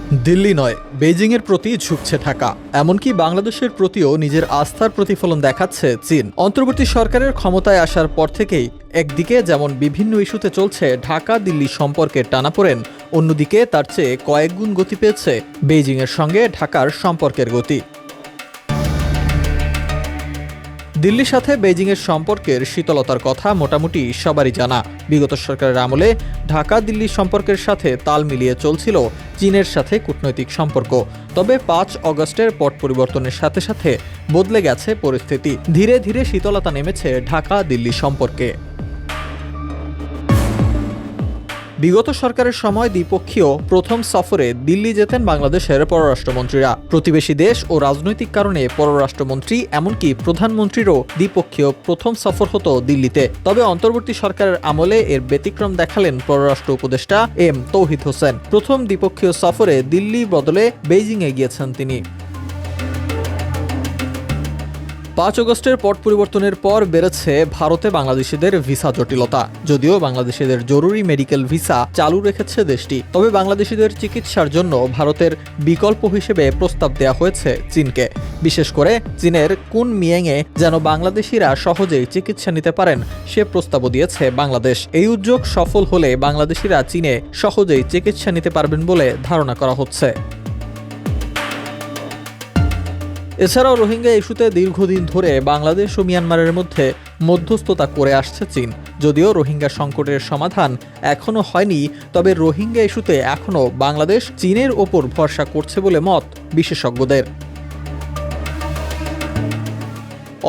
দিল্লি নয়, বেইজিংয়ের প্রতি ঝুঁকছে ঢাকা। এমনকি বাংলাদেশের প্রতিও নিজের আস্থার প্রতিফলন দেখাচ্ছে চীন। অন্তর্বর্তী সরকারের ক্ষমতায় আসার পর থেকেই একদিকে যেমন বিভিন্ন ইস্যুতে চলছে ঢাকা দিল্লি সম্পর্কের টানাপোড়েন, অন্যদিকে তার চেয়ে কয়েক গুণ গতি পেয়েছে বেইজিংয়ের সঙ্গে ঢাকার সম্পর্কের গতি। দিল্লির সাথে বেইজিংয়ের সম্পর্কের শীতলতার কথা মোটামুটি সবারই জানা। বিগত সরকারের আমলে ঢাকা দিল্লি সম্পর্কের সাথে তাল মিলিয়ে চলছিল চীনের সাথে কূটনৈতিক সম্পর্ক। তবে ৫ অগস্টের পট পরিবর্তনের সাথে সাথে বদলে গেছে পরিস্থিতি। ধীরে ধীরে শীতলতা নেমেছে ঢাকা দিল্লি সম্পর্কে। বিগত সরকারের সময় দ্বিপক্ষীয় প্রথম সফরে দিল্লি যেতেন বাংলাদেশের পররাষ্ট্রমন্ত্রীরা। প্রতিবেশী দেশ ও রাজনৈতিক কারণে পররাষ্ট্রমন্ত্রী এমনকি প্রধানমন্ত্রীরও দ্বিপক্ষীয় প্রথম সফর হতো দিল্লিতে। তবে অন্তর্বর্তী সরকারের আমলে এর ব্যতিক্রম দেখালেন পররাষ্ট্র উপদেষ্টা এম তৌহিদ হোসেন। প্রথম দ্বিপক্ষীয় সফরে দিল্লি বদলে বেইজিংয়ে গিয়েছেন তিনি। ৫ অগস্টের পট পরিবর্তনের পর বেড়েছে ভারতে বাংলাদেশিদের ভিসা জটিলতা। যদিও বাংলাদেশিদের জরুরি মেডিকেল ভিসা চালু রেখেছে দেশটি, তবে বাংলাদেশিদের চিকিৎসার জন্য ভারতের বিকল্প হিসেবে প্রস্তাব দেওয়া হয়েছে চীনকে। বিশেষ করে চীনের কুনমিয়াংয়ে যেন বাংলাদেশিরা সহজেই চিকিৎসা নিতে পারেন সে প্রস্তাবও দিয়েছে বাংলাদেশ। এই উদ্যোগ সফল হলে বাংলাদেশিরা চীনে সহজেই চিকিৎসা নিতে পারবেন বলে ধারণা করা হচ্ছে। এছাড়াও রোহিঙ্গা ইস্যুতে দীর্ঘদিন ধরে বাংলাদেশ ও মিয়ানমারের মধ্যে মধ্যস্থতা করে আসছে চীন। যদিও রোহিঙ্গা সংকটের সমাধান এখনও হয়নি, তবে রোহিঙ্গা ইস্যুতে এখনও বাংলাদেশ চীনের ওপর ভরসা করছে বলে মত বিশেষজ্ঞদের।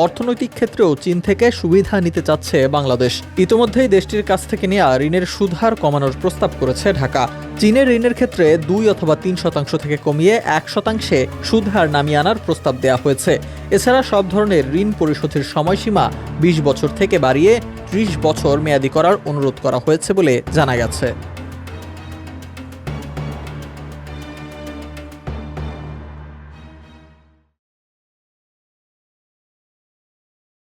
অর্থনৈতিক ক্ষেত্রেও চীন থেকে সুবিধা নিতে চাচ্ছে বাংলাদেশ। ইতোমধ্যেই দেশটির কাছ থেকে নেওয়া ঋণের সুদহার কমানোর প্রস্তাব করেছে ঢাকা। চীনের ঋণের ক্ষেত্রে ২ অথবা ৩% থেকে কমিয়ে ১% সুদহার নামিয়ে আনার প্রস্তাব দেওয়া হয়েছে। এছাড়া সব ধরনের ঋণ পরিশোধের সময়সীমা ২০ বছর থেকে বাড়িয়ে ৩০ বছর মেয়াদি করার অনুরোধ করা হয়েছে বলে জানা গেছে।